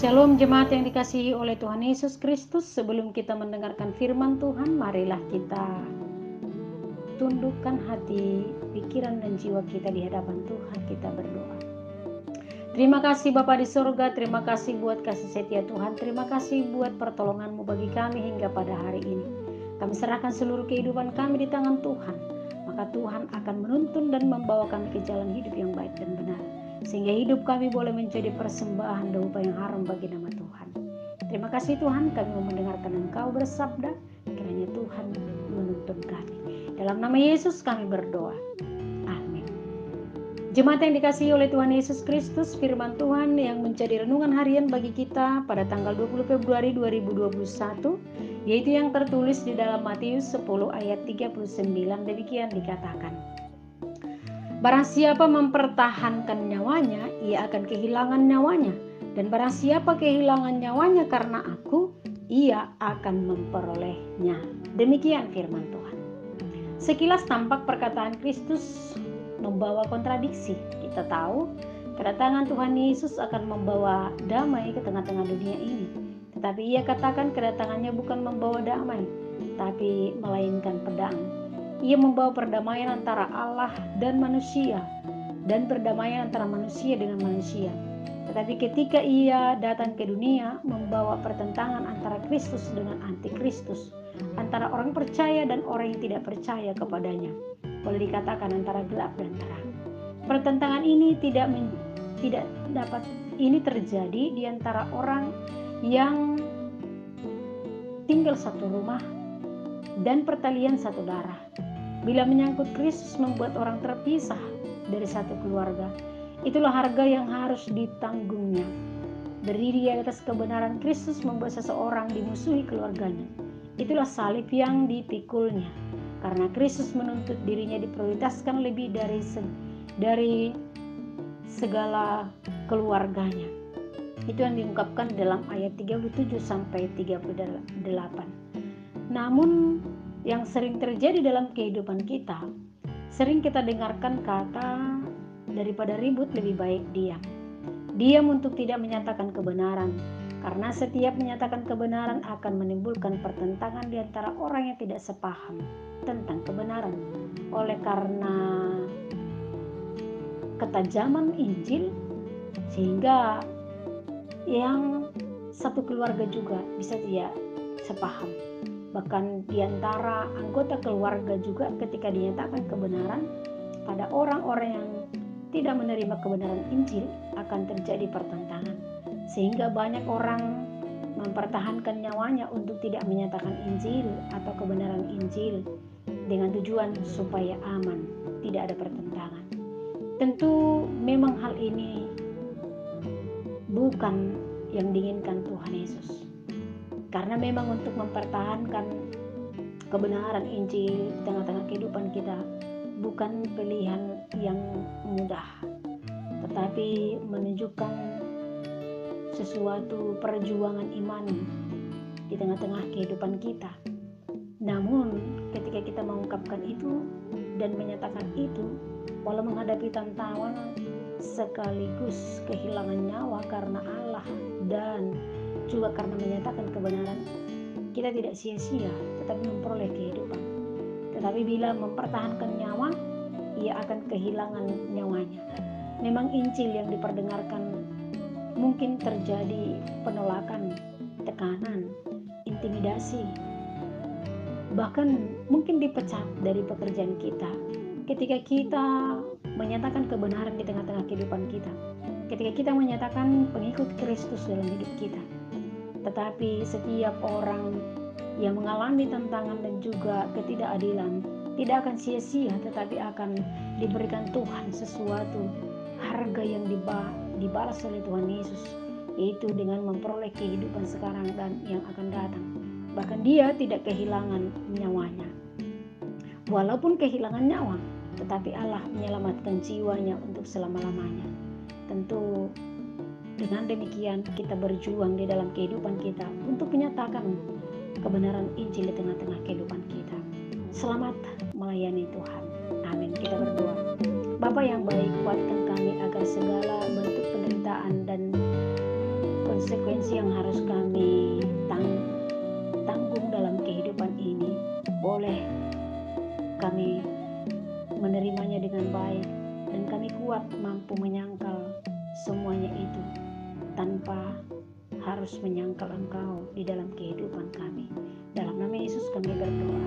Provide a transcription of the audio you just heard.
Shalom jemaat yang dikasihi oleh Tuhan Yesus Kristus. Sebelum kita mendengarkan firman Tuhan, marilah kita tundukkan hati, pikiran dan jiwa kita di hadapan Tuhan. Kita berdoa. Terima kasih Bapa di surga, terima kasih buat kasih setia Tuhan, terima kasih buat pertolongan-Mu bagi kami hingga pada hari ini. Kami serahkan seluruh kehidupan kami di tangan Tuhan, maka Tuhan akan menuntun dan membawa kami ke jalan hidup yang baik dan benar, sehingga hidup kami boleh menjadi persembahan dan upah yang harum bagi nama Tuhan. Terima kasih Tuhan, kami mau mendengarkan Engkau bersabda, kiranya Tuhan menuntun kami. Dalam nama Yesus kami berdoa. Amin. Jemaat yang dikasihi oleh Tuhan Yesus Kristus, firman Tuhan yang menjadi renungan harian bagi kita pada tanggal 20 Februari 2021, yaitu yang tertulis di dalam Matius 10 ayat 39, demikian dikatakan. Barang siapa mempertahankan nyawanya, ia akan kehilangan nyawanya. Dan barang siapa kehilangan nyawanya karena aku, ia akan memperolehnya. Demikian firman Tuhan. Sekilas tampak perkataan Kristus membawa kontradiksi. Kita tahu kedatangan Tuhan Yesus akan membawa damai ke tengah-tengah dunia ini. Tetapi ia katakan kedatangannya bukan membawa damai, tapi melainkan pedang. Ia membawa perdamaian antara Allah dan manusia, dan perdamaian antara manusia dengan manusia. Tetapi ketika ia datang ke dunia, membawa pertentangan antara Kristus dengan antikristus, antara orang percaya dan orang yang tidak percaya kepadanya. Boleh dikatakan antara gelap dan terang. Pertentangan ini tidak dapat terjadi di antara orang yang tinggal satu rumah dan pertalian satu darah. Bila menyangkut Kristus membuat orang terpisah dari satu keluarga, itulah harga yang harus ditanggungnya. Berdiri di atas kebenaran Kristus membuat seseorang dimusuhi keluarganya. Itulah salib yang dipikulnya. Karena Kristus menuntut dirinya diprioritaskan lebih dari segala keluarganya. Itu yang diungkapkan dalam ayat 37 sampai 38. Namun yang sering terjadi dalam kehidupan kita, sering kita dengarkan kata daripada ribut lebih baik diam. Diam untuk tidak menyatakan kebenaran, karena setiap menyatakan kebenaran akan menimbulkan pertentangan di antara orang yang tidak sepaham tentang kebenaran. Oleh karena ketajaman Injil, sehingga yang satu keluarga juga bisa tidak sepaham. Bahkan di antara anggota keluarga juga ketika dinyatakan kebenaran, pada orang-orang yang tidak menerima kebenaran Injil akan terjadi pertentangan. Sehingga banyak orang mempertahankan nyawanya untuk tidak menyatakan Injil atau kebenaran Injil dengan tujuan supaya aman, tidak ada pertentangan. Tentu memang hal ini bukan yang diinginkan Tuhan Yesus. Karena memang untuk mempertahankan kebenaran Injil di tengah-tengah kehidupan kita bukan pilihan yang mudah, tetapi menunjukkan sesuatu perjuangan iman di tengah-tengah kehidupan kita. Namun ketika kita mengungkapkan itu dan menyatakan itu, walau menghadapi tantangan sekaligus kehilangan nyawa karena Allah dan juga karena menyatakan kebenaran, kita tidak sia-sia tetapi memperoleh kehidupan. Tetapi bila mempertahankan nyawa, ia akan kehilangan nyawanya. Memang Injil yang diperdengarkan mungkin terjadi penolakan, tekanan, intimidasi, bahkan mungkin dipecat dari pekerjaan kita ketika kita menyatakan kebenaran di tengah-tengah kehidupan kita, ketika kita menyatakan pengikut Kristus dalam hidup kita. Tetapi setiap orang yang mengalami tantangan dan juga ketidakadilan tidak akan sia-sia, tetapi akan diberikan Tuhan sesuatu harga yang dibalas oleh Tuhan Yesus, yaitu dengan memperoleh kehidupan sekarang dan yang akan datang. Bahkan dia tidak kehilangan nyawanya. Walaupun kehilangan nyawa, tetapi Allah menyelamatkan jiwanya untuk selama-lamanya. Tentu dengan demikian kita berjuang di dalam kehidupan kita untuk menyatakan kebenaran Injil di tengah-tengah kehidupan kita. Selamat melayani Tuhan. Amin. Kita berdoa. Bapa yang baik, kuatkan kami agar segala bentuk penderitaan dan konsekuensi yang harus kami tanggung dalam kehidupan ini, boleh kami menerimanya dengan baik, dan kami kuat mampu menyangkal semuanya itu tanpa harus menyangkal Engkau di dalam kehidupan kami. Dalam nama Yesus kami berdoa.